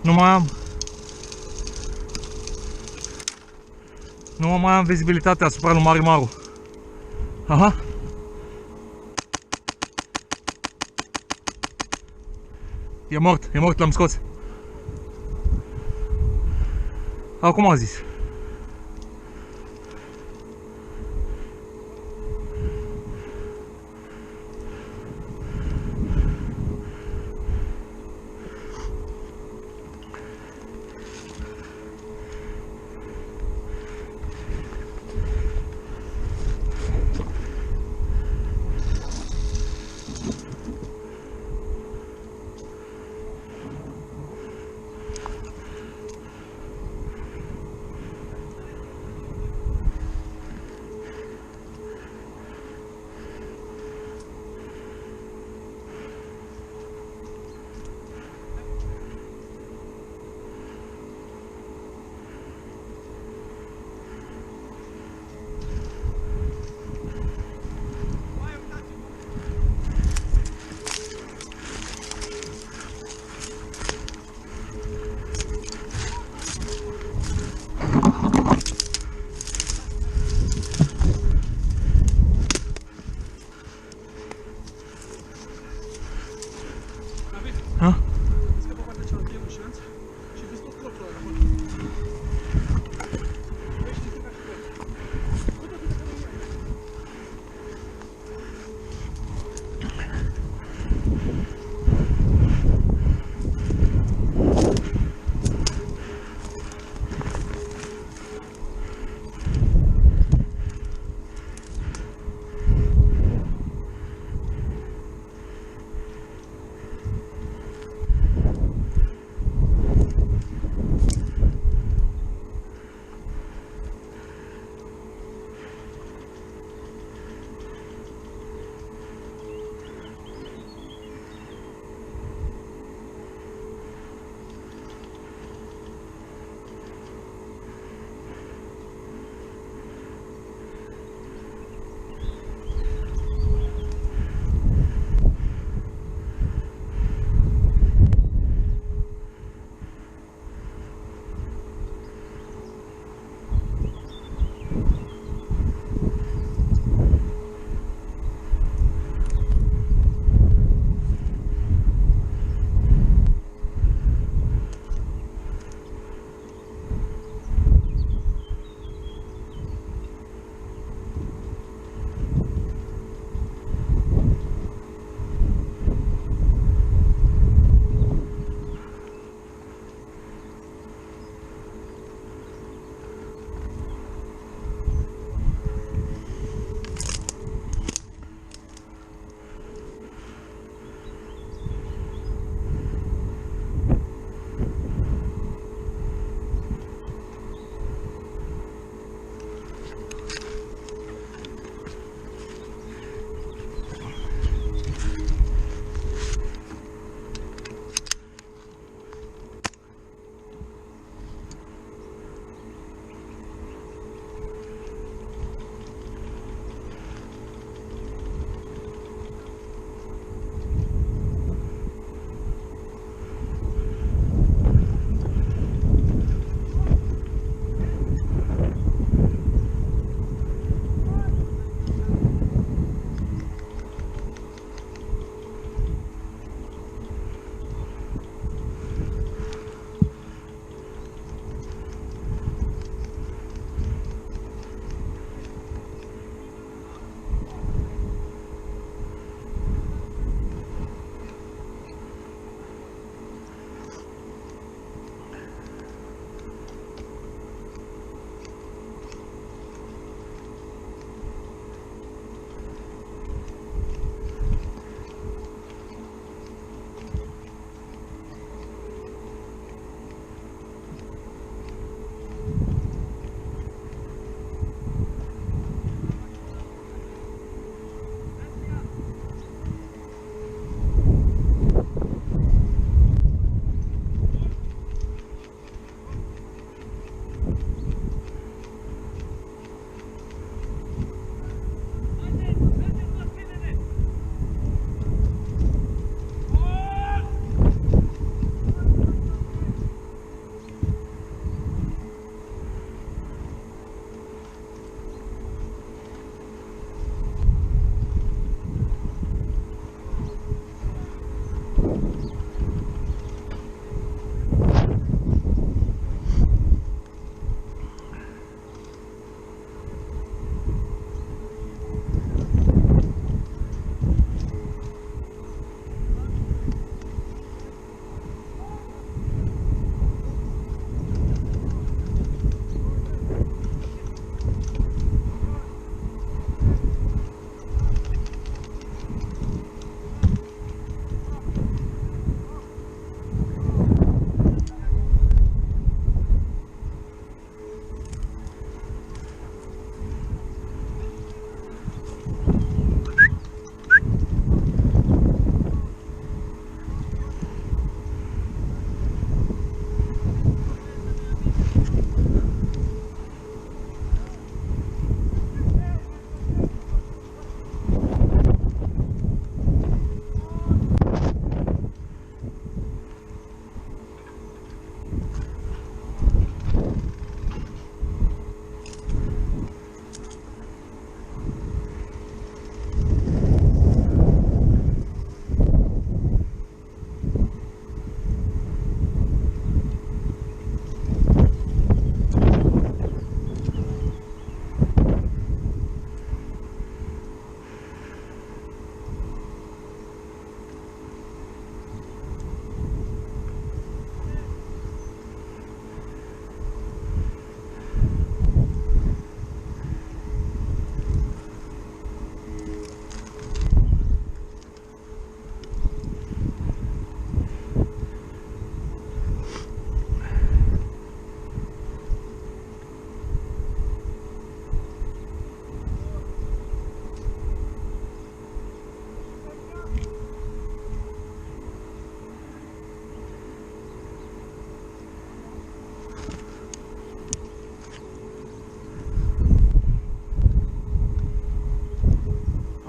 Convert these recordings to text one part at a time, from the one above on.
Nu mai am vizibilitate asupra lui Mare Maru. Aha. E mort, l-am scos. Acum a zis.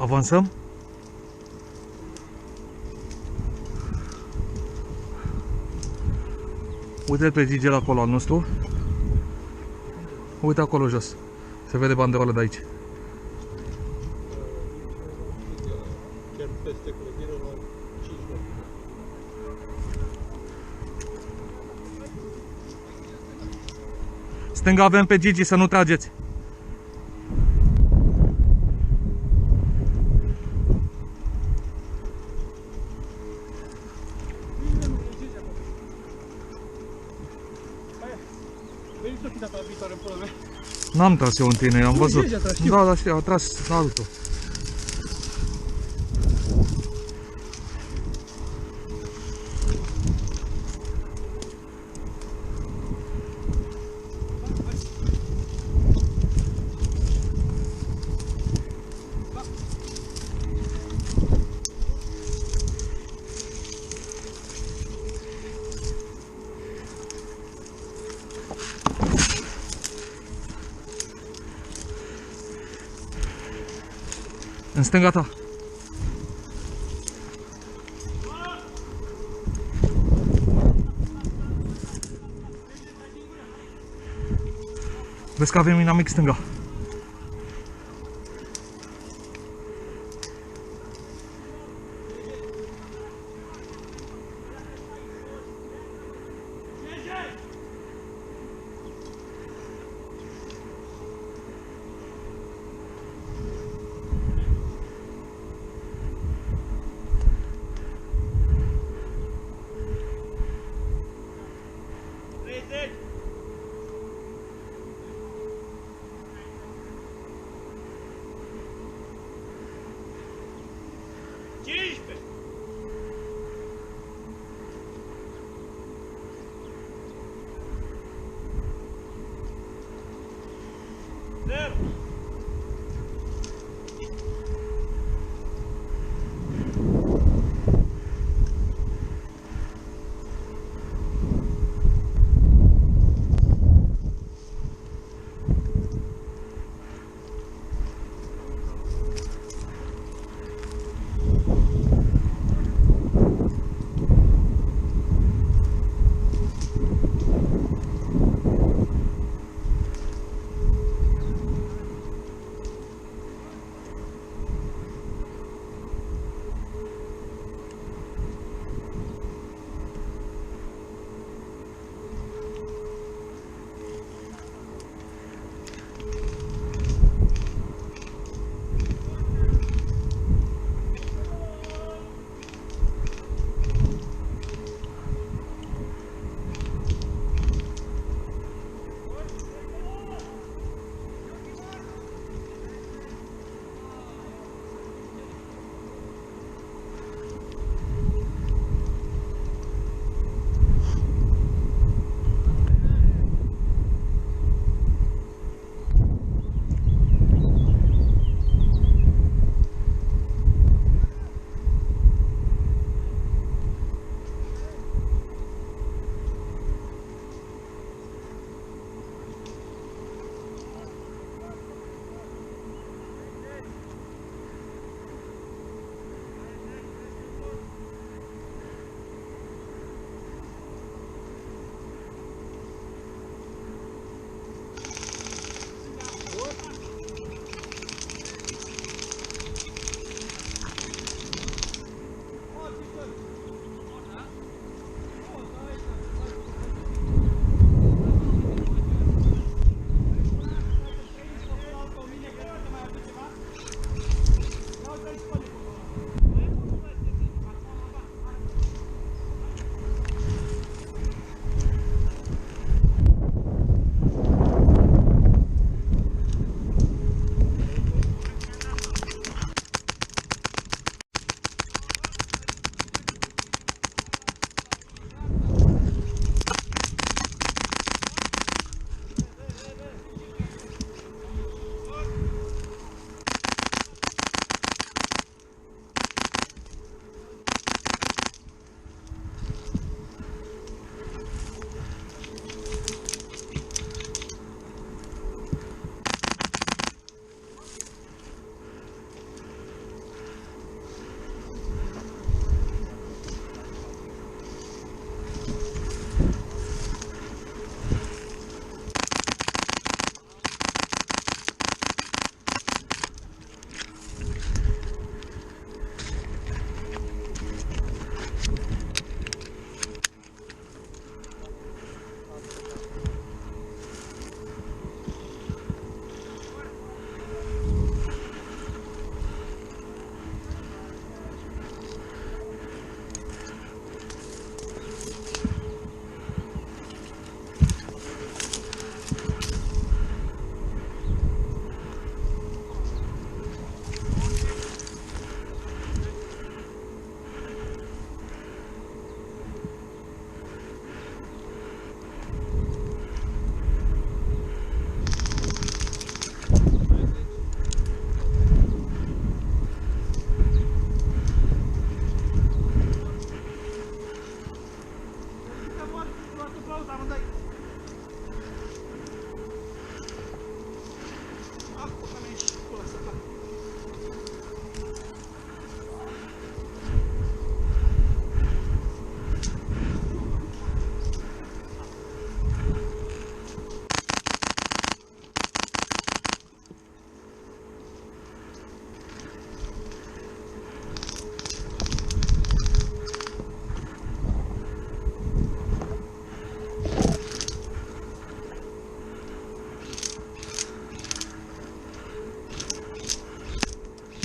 Avansăm. Uite pe Gigi acolo al nostru. Uite acolo jos. Se vede banderola de aici. Chiar peste clădire la 5 metri. Stânga avem pe Gigi, să nu trageți. Veni să fii data viitoare în pula mea. N-am tras eu în tine, am văzut. Gigi a tras, știu. Da, da, știu, a tras altul. În stânga ta. Vezi că avem inamic stânga.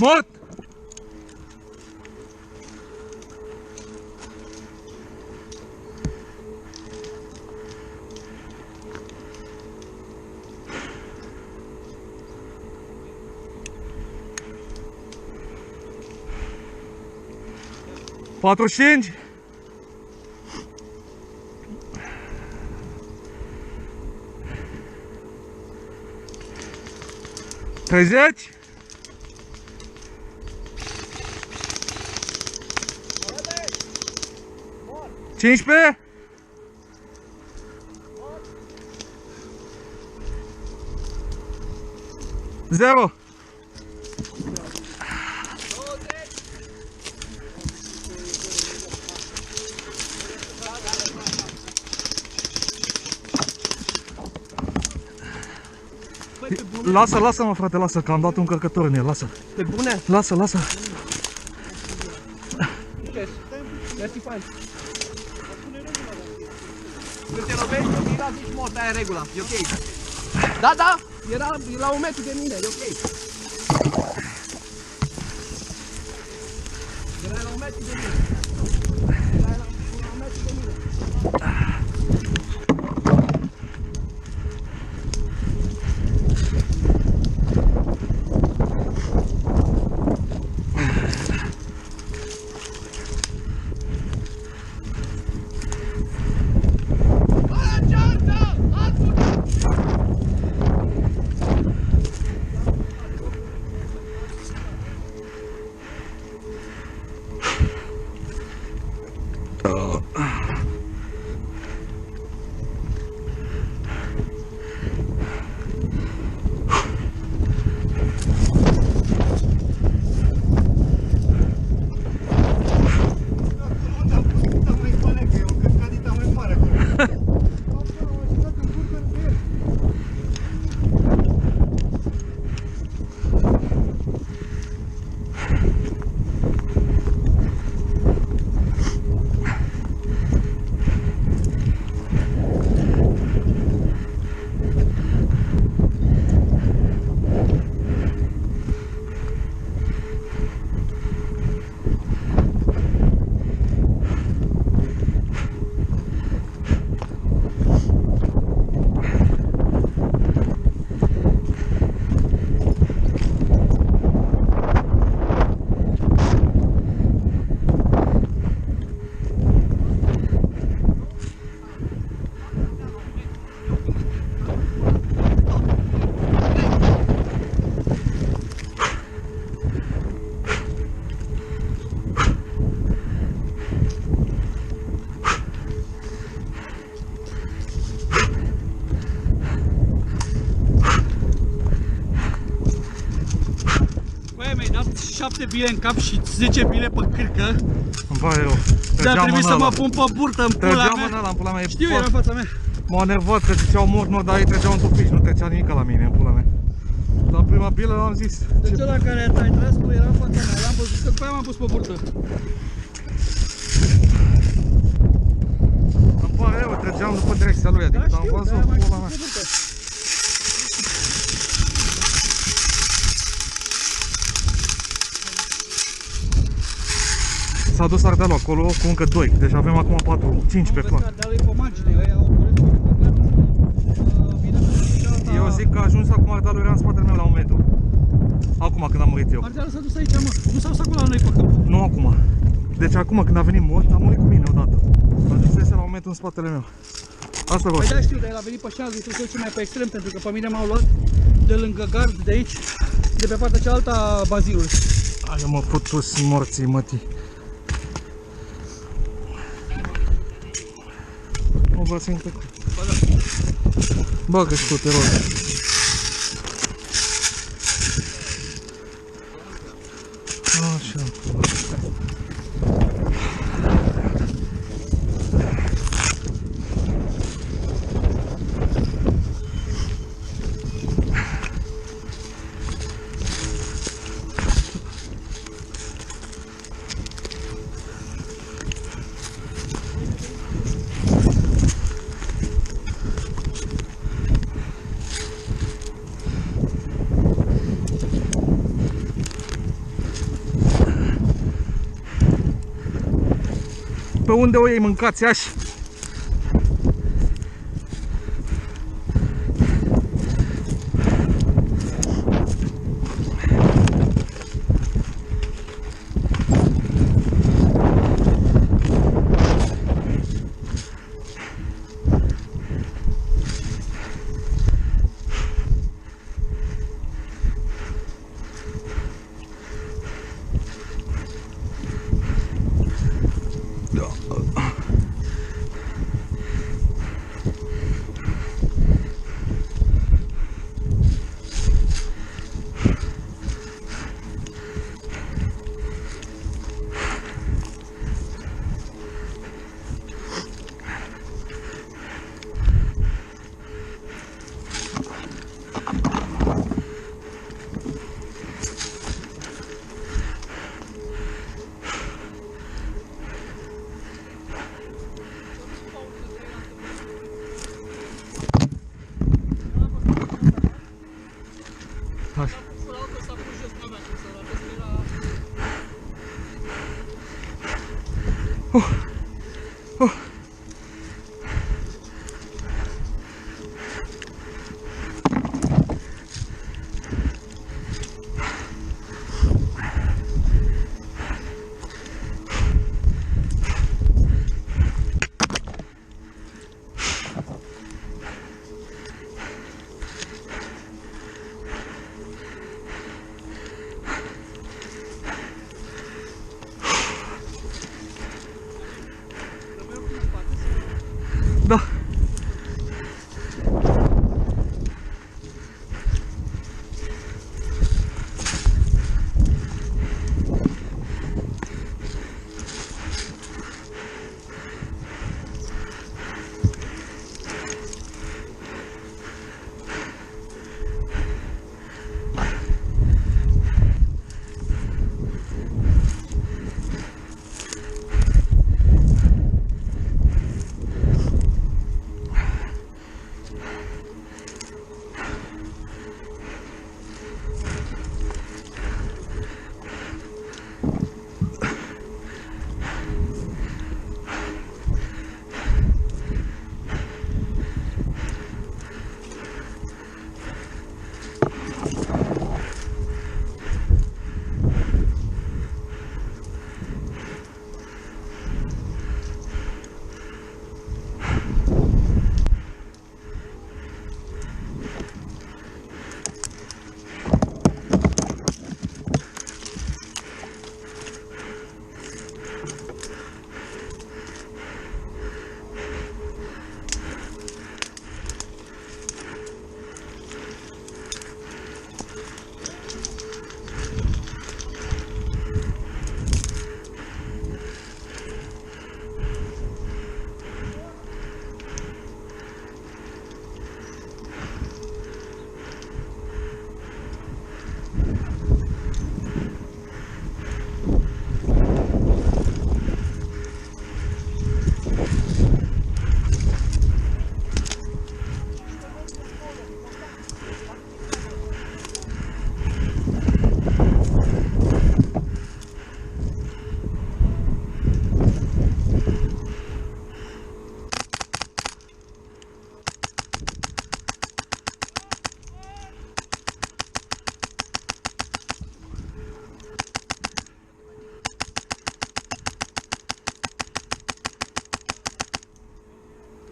Mort! Patru cinci. 30. 15. 0. Lasă, lasă-mă, frate, lasă, că am dat un încărcător în el, lasă. Pe bune? Lasă, lasă. Mersi fain. Când te lovești, îi la zici mort, aia e regula, e ok. Da, da, era la 1 metru de mine, e ok. Era la 1 metru de mine. Era la 1 metru de mine. Mi-ai dat 7 bile în cap și 10 bile pe cârcă. Îmi pare rău. Dar trebuie să mă pun pe burtă în pula Trăgeam mea. în ăla, în pula mea. Știu, era în fața mea. M-au nervat că ziceau mort, nu, dar ei treceau în tupici, nu trecea nimic la mine, în pula mea. La prima bilă am zis. Deci ăla care ai tras tu era în fața mea. L-am văzut că după aia m-am pus pe burtă. Îmi pare rău, treceam după direcția lui, adică Da, am știu, văzut, de-aia m-am pula pus mea. pe burtă. S-a dus Ardealul acolo cu încă 2, deci avem acum 4, 5 pe plan. Dar e pe margine, ăia au corect pe plan să vină pe cealaltă. Eu zic că a ajuns acum Ardealul, era în spatele meu la 1 metru. Acum când am murit eu. Ardealul s-a dus aici, mă. Nu s-au dus acolo la noi pe câmp. Nu acum. Deci acum când a venit mort, a murit cu mine odată. Ajunsese la 1 metru în spatele meu. Asta vă Păi știu. da, știu, dar el a venit pe șanță, trebuie să duce mai pe extrem, pentru că pe mine m-au luat de lângă gard, de aici, de pe partea cealaltă a bazirului. Ai mă putus morții, mătii. O vă simt pe... Bagă-și tu, te rog. Așa. pe unde o iei, mâncați Iași. Da.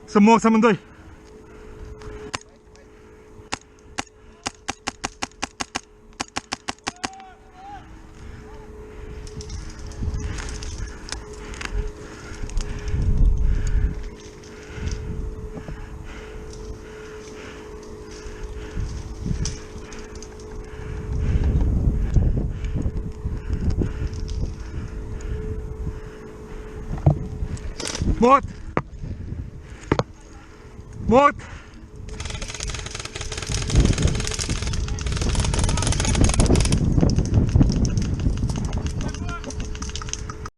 Să mor amândoi. Mort! Mort!